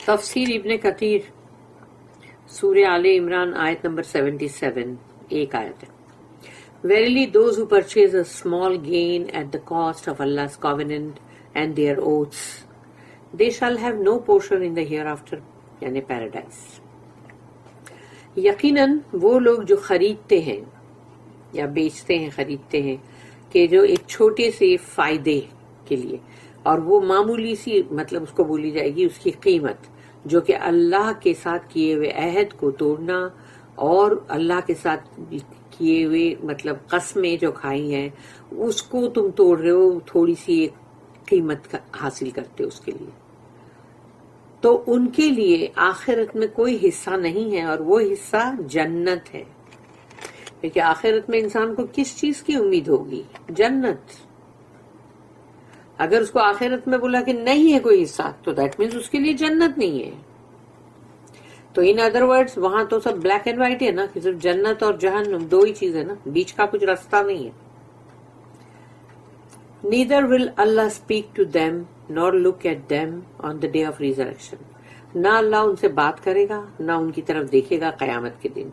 تفسیر ابن کثیر سورہ آل عمران آیت نمبر 77 ایک آیت ہے. Verily those who purchase a small gain at the cost of Allah's covenant and their oaths, they shall have no portion in the hereafter یعنی پیراڈائز. یقیناً وہ لوگ جو خریدتے ہیں یا بیچتے ہیں خریدتے ہیں کہ جو ایک چھوٹے سے فائدے کے لیے، اور وہ معمولی سی مطلب اس کو بولی جائے گی اس کی قیمت، جو کہ اللہ کے ساتھ کیے ہوئے عہد کو توڑنا اور اللہ کے ساتھ کیے ہوئے مطلب قسمیں جو کھائی ہیں اس کو تم توڑ رہے ہو، تھوڑی سی ایک قیمت حاصل کرتے ہو اس کے لیے، تو ان کے لیے آخرت میں کوئی حصہ نہیں ہے، اور وہ حصہ جنت ہے. کیونکہ آخرت میں انسان کو کس چیز کی امید ہوگی؟ جنت. اگر اس کو آخرت میں بولا کہ نہیں ہے کوئی حصہ تو دیٹ مینس اس کے لیے جنت نہیں ہے. تو ان ادر ورڈز وہاں تو سب بلیک اینڈ وائٹ ہے نا، کہ صرف جنت اور جہنم دو ہی چیز ہے نا، بیچ کا کچھ راستہ نہیں ہے. Neither will Allah speak to them nor look at them on the day of resurrection. نہ اللہ ان سے بات کرے گا، نہ ان کی طرف دیکھے گا قیامت کے دن.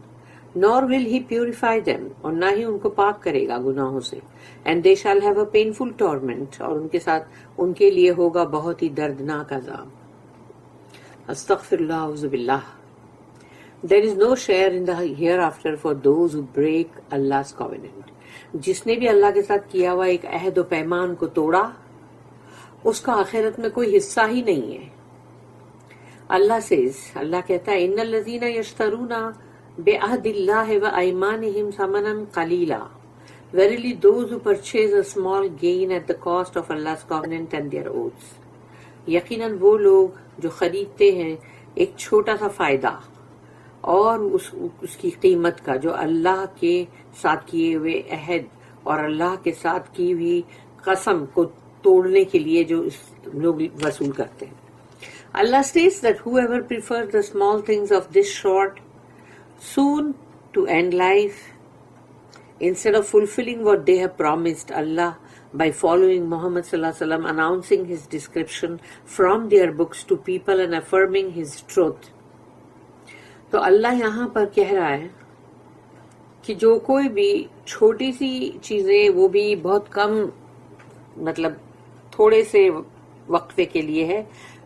Nor will he purify them، اور نہ ہی ان کو پاک کرے گا گناہوں سے. And they shall have a painful torment، اور ان کے ساتھ ان کے لیے ہوگا بہت ہی دردناک عذاب. استغفر اللہ اعوذ باللہ. There is no share in the hereafter for those who break Allah's covenant. جس نے بھی اللہ کے ساتھ کیا ہوا ایک عہد و پیمان کو توڑا، اس کا آخرت میں کوئی حصہ ہی نہیں ہے. اللہ says، اللہ کہتا ہے ان الذین یشترون بعہد اللہ وایمانہم ثمنا قلیلا. Verily those who purchase a small gain at the cost of Allah's covenant and their oaths. یقیناً وہ لوگ جو خریدتے ہیں ایک چھوٹا سا فائدہ اور اس کی قیمت کا، جو اللہ کے ساتھ کیے ہوئے عہد اور اللہ کے ساتھ کی ہوئی قسم کو توڑنے کے لیے جو لوگ وصول کرتے ہیں. اللہ states that whoever prefers the small things of this short soon to end life instead of fulfilling what they have promised Allah by following Muhammad sallallahu alaihi wasallam, announcing his description from their books to people and affirming his truth. تو اللہ یہاں پر کہہ رہا ہے کہ جو کوئی بھی چھوٹی سی چیزیں، وہ بھی بہت کم مطلب تھوڑے سے وقفے کے لیے ہے،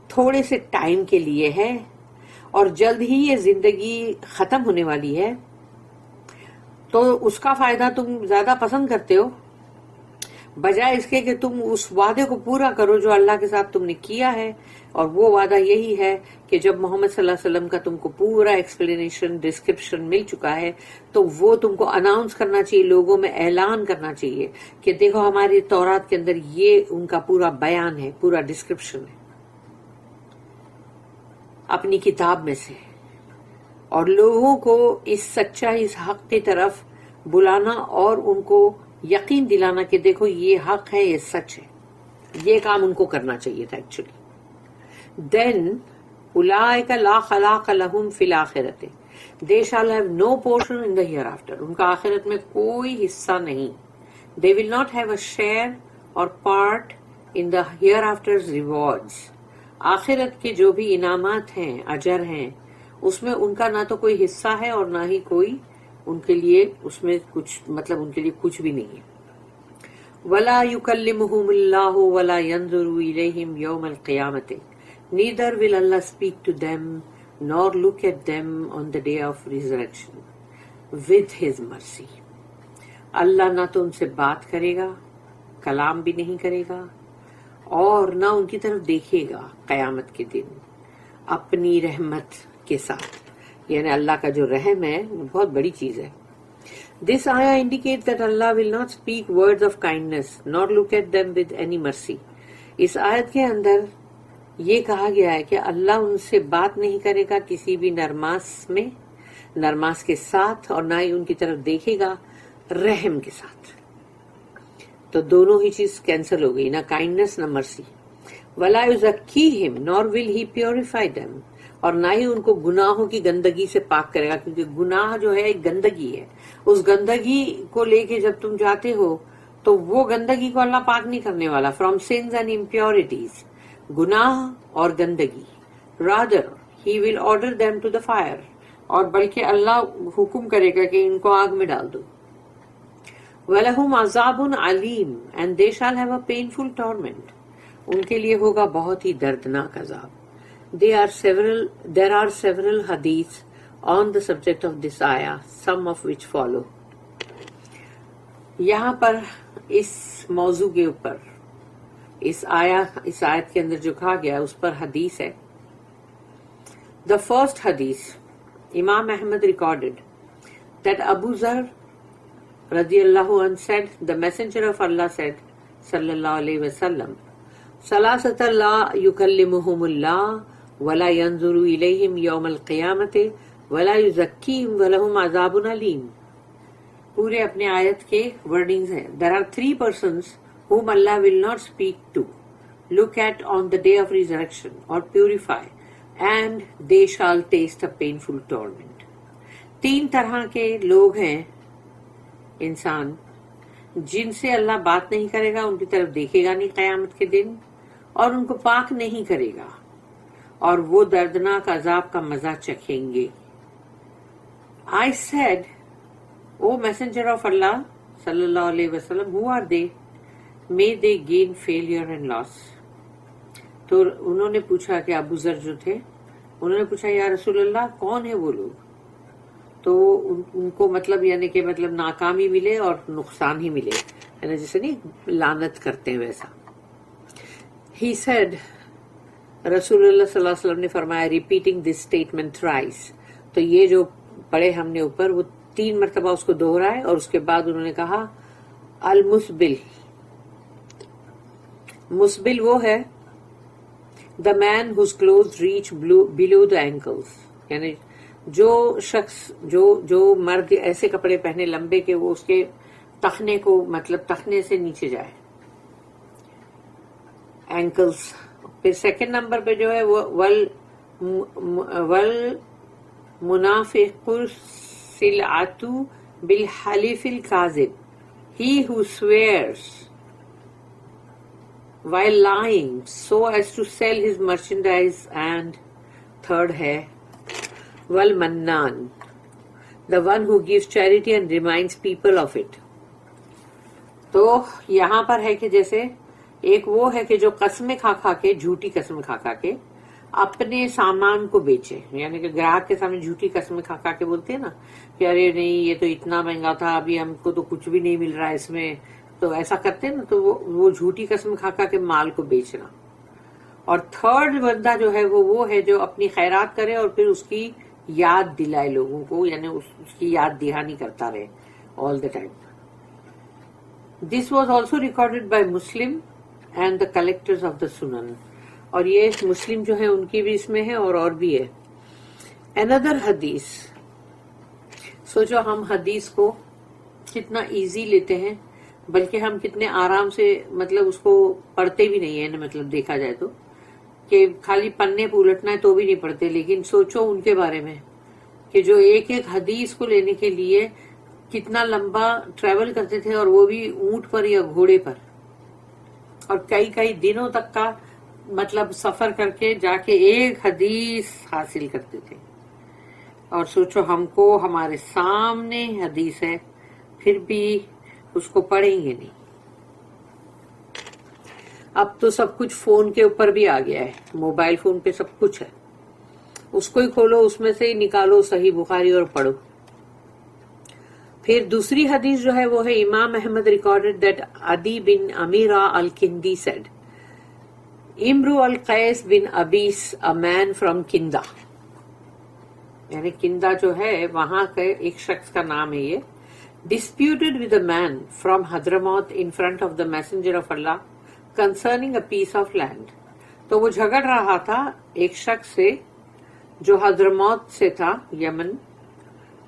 تھوڑے سے ٹائم کے لیے ہے، اور جلد ہی یہ زندگی ختم ہونے والی ہے، تو اس کا فائدہ تم زیادہ پسند کرتے ہو بجائے اس کے کہ تم اس وعدے کو پورا کرو جو اللہ کے ساتھ تم نے کیا ہے. اور وہ وعدہ یہی ہے کہ جب محمد صلی اللہ علیہ وسلم کا تم کو پورا ایکسپلینیشن ڈسکرپشن مل چکا ہے تو وہ تم کو اناؤنس کرنا چاہیے، لوگوں میں اعلان کرنا چاہیے کہ دیکھو ہماری تورات کے اندر یہ ان کا پورا بیان ہے، پورا ڈسکرپشن ہے اپنی کتاب میں سے، اور لوگوں کو اس سچائی، اس حق کی طرف بلانا اور ان کو یقین دلانا کہ دیکھو یہ حق ہے، یہ سچ ہے. یہ کام ان کو کرنا چاہیے تھا ایکچولی. Then اولئک لا خلاق لهم فی الآخرۃ they shall have no portion in the hereafter. ان کا آخرت میں کوئی حصہ نہیں. They will not have a share or part in the hereafter's rewards. آخرت کے جو بھی انعامات ہیں، اجر ہیں، اس میں ان کا نہ تو کوئی حصہ ہے اور نہ ہی کوئی ان کے لیے اس میں کچھ مطلب ان کے لیے کچھ بھی نہیں ہے. وَلَا يُكَلِّمُهُمُ اللَّهُ وَلَا يَنظُرُ إِلَيْهِمْ يَوْمَ الْقِيَامَةِ. Neither will Allah speak to them nor look at them on the day of resurrection with his mercy. اللہ نہ تو ان سے بات کرے گا، کلام بھی نہیں کرے گا، اور نہ ان کی طرف دیکھے گا قیامت کے دن اپنی رحمت کے ساتھ. یعنی اللہ کا جو رحم ہے وہ بہت بڑی چیز ہے. This ayah indicates that Allah will not speak words of kindness nor look at them with any mercy. اس آیت کے اندر یہ کہا گیا ہے کہ اللہ ان سے بات نہیں کرے گا کسی بھی نرماس کے ساتھ، اور نہ ہی ان کی طرف دیکھے گا رحم کے ساتھ. تو دونوں ہی چیز کینسل ہو گئی، نہ کائنڈنس نہ مرسی. وَلَا يُزَكِّيهِمْ nor will he purify them. اور نہ ہی ان کو گناہوں کی گندگی سے پاک کرے گا، کیونکہ گناہ جو ہے ایک گندگی ہے. اس گندگی کو لے کے جب تم جاتے ہو تو وہ گندگی کو اللہ پاک نہیں کرنے والا. فرام سنز اینڈ امپیورٹیز، گناہ اور گندگی. rather he will order them to the fire. اور بلکہ اللہ حکم کرے گا کہ ان کو آگ میں ڈال دو. وَلَهُمْ عَذَابٌ عَلِيمٌ and they shall have a painful torment. ان کے لیے ہوگا بہت ہی دردناک عذاب. There are several hadiths on the subject of this ayah, some of which follow. یہاں پر اس موضوع کے اوپر اس آیت کے اندر جو کہا گیا اس پر حدیث ہے. The first hadith, Imam Ahmad recorded that Abu Zar radiyallahu anhu said, the messenger of Allah said, sallallahu alayhi wa sallam, salasata la yukallimuhumullah wa la yanzuru ilayhim yawm al-qiyamati wa la yuzakkihim wa lahum azabun alim. پورے اپنے آیت کے wordings ہیں. There are 3 persons whom Allah will not speak to, look at on the day of resurrection or purify, and they shall taste a painful torment. 3 طرح کے لوگ ہیں انسان جن سے اللہ بات نہیں کرے گا, ان کی طرف دیکھے گا نہیں قیامت کے دن, اور ان کو پاک نہیں کرے گا, اور وہ دردناک عذاب کا مزہ چکھیں گے. I said, O messenger of Allah sallallahu alayhi wasallam, who are they? May they gain failure and loss. تو انہوں نے پوچھا کہ ابو ذر جو تھے, انہوں نے پوچھا یا رسول اللہ کون ہے وہ لوگ؟ تو ان کو مطلب یعنی کہ مطلب ناکامی ملے اور نقصان ہی ملے, یعنی جیسے نہیں لعنت کرتے ہیں ویسا. He said, رسول اللہ صلی اللہ علیہ وسلم نے فرمایا, repeating this statement thrice. تو یہ جو پڑھے ہم نے اوپر وہ 3 مرتبہ اس کو دوہرائے, اور اس کے بعد انہوں نے کہا المسبل. مسبل وہ ہے the man whose clothes reach below the ankles, یعنی جو شخص جو مرد ایسے کپڑے پہنے لمبے کہ وہ اس کے تخنے کو مطلب تخنے سے نیچے جائے, اینکلز. پھر 2nd نمبر پہ جو ہے وہ والمنافق سلعۃ بالحلف الکاذب, he who swears while lying so as to sell his merchandise. And 3rd ہے والمنان, the one who gives charity and reminds people of it. تو یہاں پر ہے کہ جیسے ایک وہ ہے کہ جو قسمیں کھا کے, جھوٹی قسمیں کھا کے اپنے سامان کو بیچے, یعنی کہ گراہک کے سامنے جھوٹی قسمیں کھا کے بولتے ہیں نا کہ ارے نہیں یہ تو اتنا مہنگا تھا, ابھی ہم کو تو کچھ بھی نہیں مل رہا ہے اس میں, تو ایسا کرتے ہیں نا, تو وہ جھوٹی قسم کھا کے مال کو بیچنا. اور 3rd بندہ جو ہے وہ ہے جو اپنی خیرات کرے اور پھر اس کی یاد دلائے لوگوں کو, یعنی اس کی یاد دہانی کرتا رہے all the time. This was also recorded by Muslim and the collectors of the Sunan. اور یہ مسلم جو ہے ان کی بھی اس میں ہے اور بھی ہے. Another hadith. سوچو ہم حدیث کو کتنا ایزی لیتے ہیں, بلکہ ہم کتنے آرام سے مطلب اس کو پڑھتے بھی نہیں ہیں, مطلب دیکھا جائے تو کہ خالی پنے پلٹنا ہے تو بھی نہیں پڑھتے. لیکن سوچو ان کے بارے میں کہ جو ایک حدیث کو لینے کے لیے کتنا لمبا ٹریول کرتے تھے, اور وہ بھی اونٹ پر یا گھوڑے پر, اور کئی دنوں تک کا مطلب سفر کر کے جا کے ایک حدیث حاصل کرتے تھے. اور سوچو ہم کو ہمارے سامنے حدیث ہے پھر بھی اس کو پڑھیں گے نہیں. اب تو سب کچھ فون کے اوپر بھی آ گیا ہے, موبائل فون پہ سب کچھ ہے, اس کو ہی کھولو, اس میں سے ہی نکالو صحیح بخاری اور پڑھو. پھر دوسری حدیث جو ہے وہ ہے امام Ahmad recorded that Adi bin Amira al-Kindi said, Imru al-Qais bin Abis a man from Kinda, یعنی کندا جو ہے وہاں کا ایک شخص کا نام ہے یہ, disputed with a man from Hadramaut in front of the messenger of Allah concerning a piece of land. تو وہ جھگڑ رہا تھا ایک شخص سے جو حضرموت سے تھا, یمن,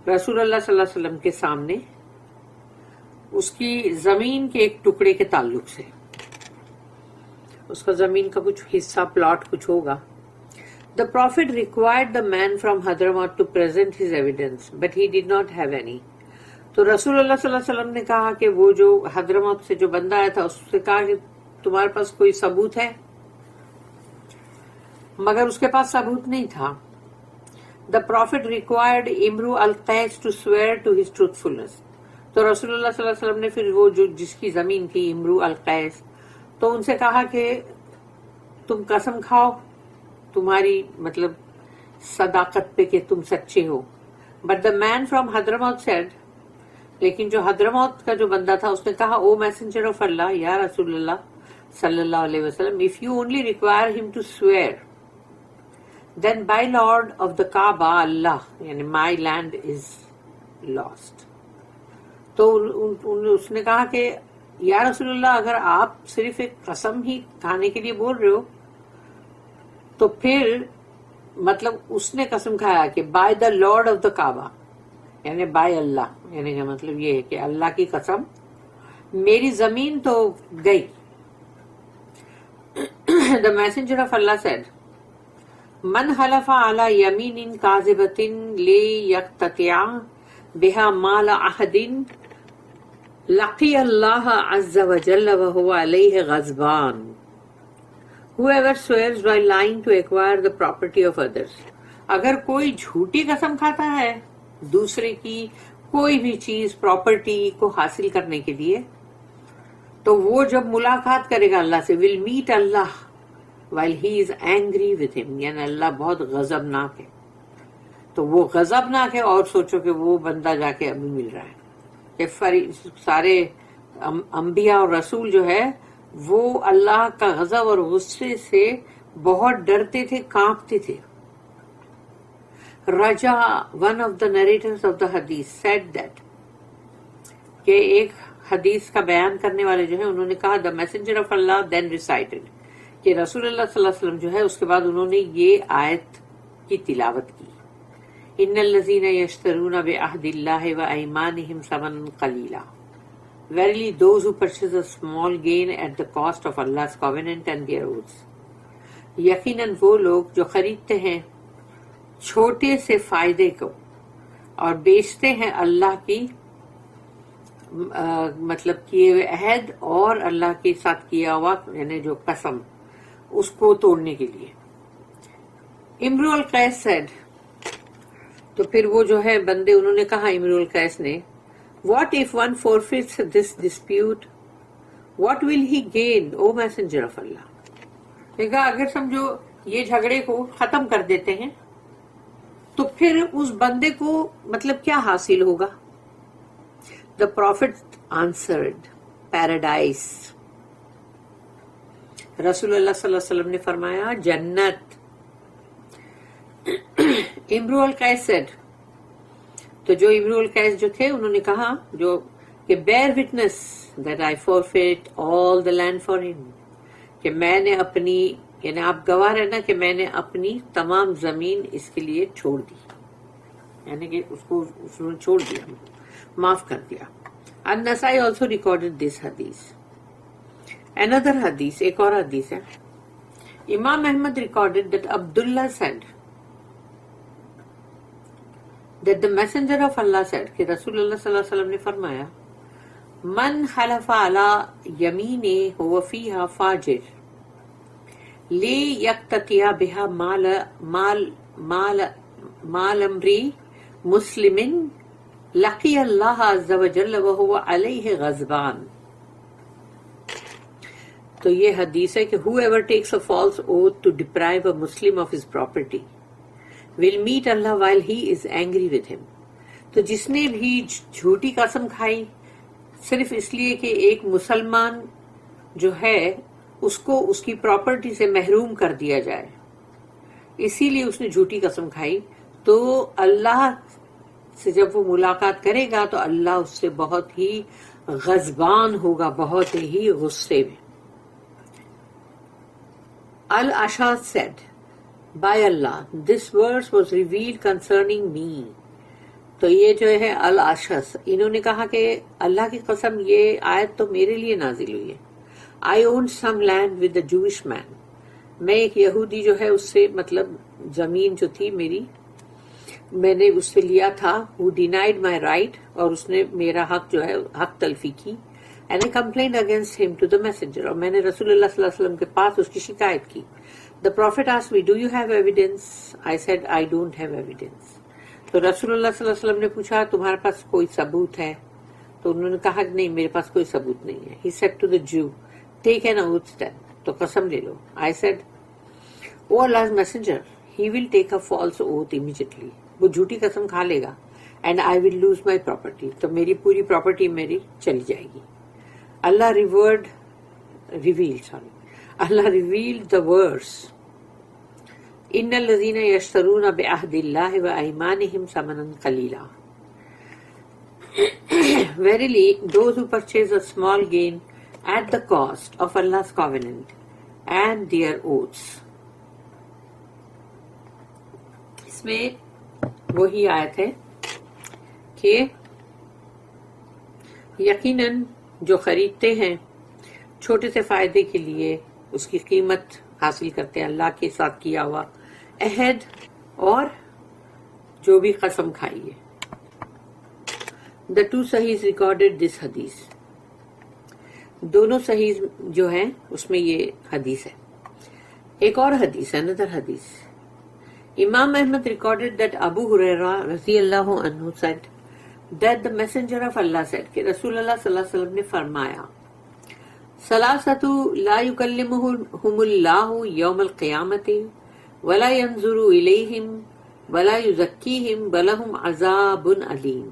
رسول اللہ صلی اللہ علیہ وسلم کے سامنے اس کی زمین کے ایک ٹکڑے کے تعلق سے. اس کا زمین کا کچھ حصہ پلاٹ کچھ ہوگا. The Prophet required the man from Hadramaut to present his evidence, but he did not have any. تو رسول اللہ صلی اللہ علیہ وسلم نے کہا کہ وہ جو حضرموت سے جو بندہ آیا تھا اس سے کہا کہ تمہارے پاس کوئی ثبوت ہے, مگر اس کے پاس ثبوت نہیں تھا. the Prophet required Imru al-Qais to swear to his truthfulness. تو رسول اللہ صلی اللہ علیہ وسلم نے پھر وہ جو جس کی زمین تھی امرو القیس، تو ان سے کہا کہ تم قسم کھاؤ تمہاری مطلب صداقت پہ کہ تم سچے ہو. But the man from Hadramaut said, لیکن جو حضرموت کا جو بندہ تھا اس نے کہا او میسنجر آف اللہ، یا رسول اللہ صلی اللہ علیہ وسلم، if you only require him to swear then by Lord of the Kaaba Allah یعنی my land is lost. تو اس نے کہا کہ یا رسول اللہ اگر آپ صرف ایک قسم ہی کھانے کے لیے بول رہے ہو تو پھر مطلب اس نے قسم کھایا کہ by the Lord of the Kaaba یعنی بائی اللہ، یعنی کہ مطلب یہ ہے کہ اللہ کی قسم میری زمین تو گئی. The messenger of Allah said من حلف علی یمین کاذبۃ لیقتطع بها مال احد لقی اللہ عز وجل وهو علیہ غضبان. Whoever swears by lying to acquire the property of others. اگر کوئی جھوٹی قسم کھاتا ہے دوسرے کی کوئی بھی چیز پراپرٹی کو حاصل کرنے کے لیے، تو وہ جب ملاقات کرے گا اللہ سے will meet Allah while he is angry with him، یعنی اللہ بہت غضبناک ہے. تو وہ غضبناک ہے اور سوچو کہ وہ بندہ جا کے ابھی مل رہا ہے کہ سارے انبیاء اور رسول جو ہے وہ اللہ کا غضب اور غصے سے بہت ڈرتے تھے، کانپتے تھے. رجا one of the narrators of the حدیث سیڈ دیٹ، کہ ایک حدیث کا بیان کرنے والے جو ہے انہوں نے کہا the messenger of Allah then recited, کہ رسول اللہ صلی اللہ علیہ وسلم جو ہے اس کے بعد انہوں نے یہ آیت کی تلاوت کی، ان الذین یشترون بعہد اللہ وایمانہم ثمنا قلیلا، verily those who purchase a small gain at the cost of Allah's covenant and their oaths. یقیناً وہ لوگ جو خریدتے ہیں چھوٹے سے فائدے کو اور بیچتے ہیں اللہ کی مطلب کیے ہوئے عہد اور اللہ کے ساتھ کیا ہوا یعنی جو قسم اس کو توڑنے کے لیے. امرؤ القیس said، تو پھر وہ جو ہے بندے انہوں نے کہا امرؤ القیس نے What if one forfeits this dispute? What will he gain, O Messenger of Allah? کہا اگر سمجھو یہ جھگڑے کو ختم کر دیتے ہیں تو پھر اس بندے کو مطلب کیا حاصل ہوگا؟ The Prophet answered, Paradise. رسول اللہ صلی اللہ علیہ وسلم نے فرمایا جنت. امرؤ القیس said، تو جو امرؤ القیس جو تھے انہوں نے کہا جو کہ bear witness that I forfeit all the land for him، کہ میں نے اپنی یعنی آپ گواہ رہنا کہ میں نے اپنی تمام زمین اس کے لیے چھوڑ دی، یعنی کہ اس کو انہوں نے چھوڑ دیا، معاف کر دیا. النسائی also recorded this hadith. Another hadith، ایک اور حدیث ہے، امام Ahmad recorded that Abdullah said that the messenger of Allah said، کہ رسول اللہ صلی اللہ علیہ وسلم نے فرمایا من حلف علی یمین هو فیہا فاجر لیقتطع بها مال امری مسلم لقی اللہ عز وجل وهو علیہ غضبان. تو یہ حدیث ہے کہ whoever takes a false oath to deprive a Muslim of his property will meet Allah while he is angry with him. تو جس نے بھی جھوٹی قسم کھائی صرف اس لیے کہ ایک مسلمان جو ہے اس کو اس کی پراپرٹی سے محروم کر دیا جائے، اسی لیے اس نے جھوٹی قسم کھائی، تو اللہ سے جب وہ ملاقات کرے گا تو اللہ اس سے بہت ہی غضبان ہوگا، بہت ہی غصے میں. Al-Ash'ath said، by Allah, this verse was revealed concerning me. تو یہ جو ہے الاشعث انہوں نے کہا کہ اللہ کی قسم یہ آیت تو میرے لیے نازل ہوئی ہے. I owned some land with a Jewish man. میں ایک یہودی جو ہے اس سے مطلب زمین جو تھی میری میں نے اس سے لیا تھا. who denied my right، اور اس نے میرا حق جو ہے حق تلفی کی. and I complained against him to the messenger، اور میں نے رسول اللہ صلی اللہ علیہ وسلم کے پاس اس کی شکایت کی. The Prophet asked me, do you have evidence I said, I don't have evidence. تو رسول اللہ صلی اللہ علیہ وسلم نے پوچھا تمہارے پاس کوئی ثبوت ہے؟ تو انہوں نے کہا کہ نہیں میرے پاس کوئی ثبوت نہیں ہے. He said to the Jew, take an oath then. تو قسم لے لو. I said, O Allah's messenger, he will take a false oath immediately. وہ جھوٹی قسم کھا لے گا. And I will lose my property. تو میری پوری پراپرٹی میری چلی جائے گی. Allah revealed the verse. ان الذین یشترون بعہد اللہ وایمانہم ثمنا قلیلا. Verily, those who purchase a small gain at the cost of Allah's covenant and their oaths. اس میں وہی آیت ہے کہ یقیناً جو خریدتے ہیں چھوٹے سے فائدے کے لیے اس کی قیمت حاصل کرتے ہیں اللہ کے ساتھ کیا ہوا عہد اور جو بھی قسم کھائی ہے. The two Sahihs recorded this hadith. دونوں صحیح جو ہیں اس میں یہ حدیث ہے. ایک اور حدیث ہے, another hadith. Imam Ahmad recorded that Abu Hurairah radiyallahu anhu said that the messenger of Allah said کہ رسول اللہ صلی اللہ علیہ وسلم نے فرمایا ثلاثۃ لا يكلمهم الله يوم القيامة ولا ينظر إليهم ولا يزكيهم ولهم عذاب أليم.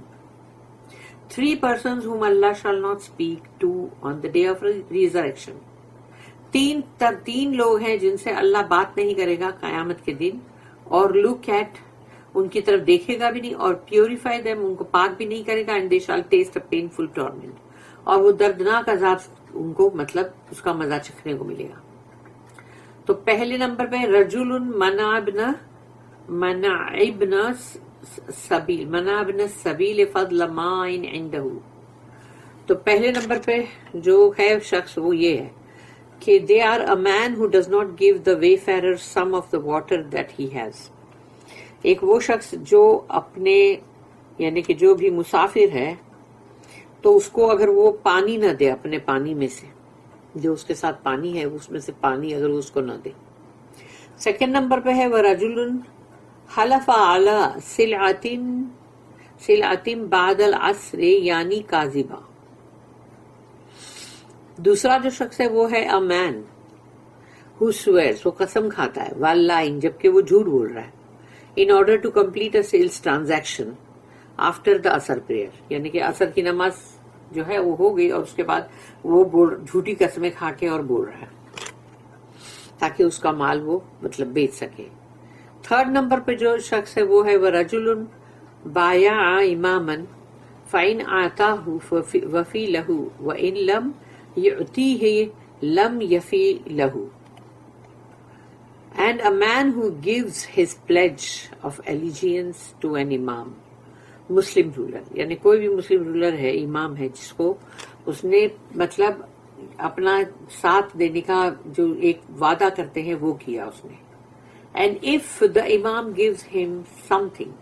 Three persons whom Allah shall not speak to on the day of resurrection. تین لوگ ہیں جن سے اللہ بات نہیں کرے گا قیامت کے دن, اور look at ان کی طرف دیکھے گا بھی نہیں, اور purify them ان کو پاک بھی نہیں کرے گا, and they shall taste a painful torment. اور وہ دردناک عذاب ان کو مطلب اس کا مزہ چکھنے کو ملے گا. تو پہلے نمبر پہ رجل منع ابن السبیل فضل ماء عنده. تو پہلے نمبر پہ جو ہے شخص وہ یہ ہے کہ they are a man who does not give the wayfarer some of the water that he has. ایک وہ شخص جو اپنے یعنی کہ جو بھی مسافر ہے تو اس کو اگر وہ پانی نہ دے اپنے پانی میں سے, جو اس کے ساتھ پانی ہے اس میں سے پانی اگر اس کو نہ دے. سیکنڈ نمبر پہ ہے وَرَجُلٌ حَلَفَ عَلَى سِلْعَةٍ بَعْدَ الْعَصْرِ یعنی کاذبہ. دوسرا جو شخص ہے وہ ہے a man who swears, وہ قسم کھاتا ہے, while lying, جبکہ وہ جھوٹ بول رہا ہے, in order to complete a sales transaction after the asr prayer, یعنی کہ عصر کی نماز جو ہے وہ ہو گئی اور اس کے بعد وہ جھوٹی قسمیں کھا کے اور بول رہا ہے تاکہ اس کا مال وہ مطلب بیچ سکے. تھرڈ نمبر پہ جو شخص ہے وہ ہے وَرَجُلٌ بَایَعَ إِمَامًا فَإِنْ آتَاهُ وَفِي لَهُ وَإِنْ لَمْ يُعْتِيهِ لَمْ يَفِي لَهُ. And a man who gives his pledge of allegiance to an imam, Muslim ruler, یعنی کوئی بھی مسلم رولر ہے, امام ہے, جس کو اس نے مطلب اپنا ساتھ دینے کا جو ایک وعدہ کرتے ہیں وہ کیا اس نے. اینڈ اف دا امام گیوز ہم سم تھنگ,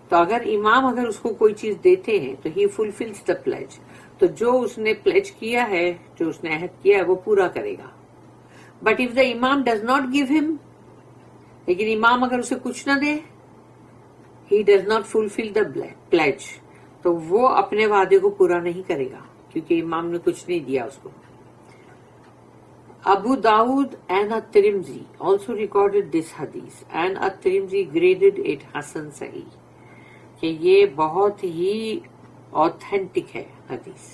تو اگر امام اگر اس کو کوئی چیز دیتے ہیں تو ہی فلفلز دا پلیج, تو جو اس نے پلیج کیا ہے, جو اس نے عہد کیا ہے وہ پورا کرے گا. بٹ اف دا امام ڈز ناٹ گیو ہم, لیکن امام اگر اسے کچھ نہ دے, he does not fulfill the pledge, تو وہ اپنے وعدے کو پورا نہیں کرے گا کیونکہ امام نے کچھ نہیں دیا اس کو. Abu Dawud and at-Tirmidhi also recorded this hadith, and at-Tirmidhi graded it Hasan Sahih, کہ یہ بہت ہی authentic ہے حدیث.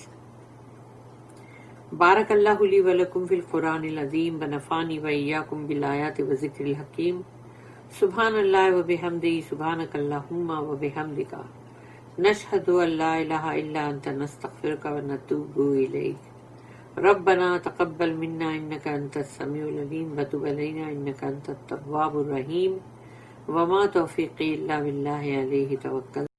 بارک اللہ لی ولکم فی القرآن العظیم ونفعنی وإیاکم بالآیات والذکر الحکیم. سبحان اللہ وبحمدہ, سبحانک اللہم وبحمدک, نشہد ان لا الہ الا انت, نستغفرک ونتوب الیک. ربنا تقبل منا انک انت السمیع العلیم وتب علینا انک انت التواب الرحیم. وما توفیقی الا باللہ علیہ توکلت.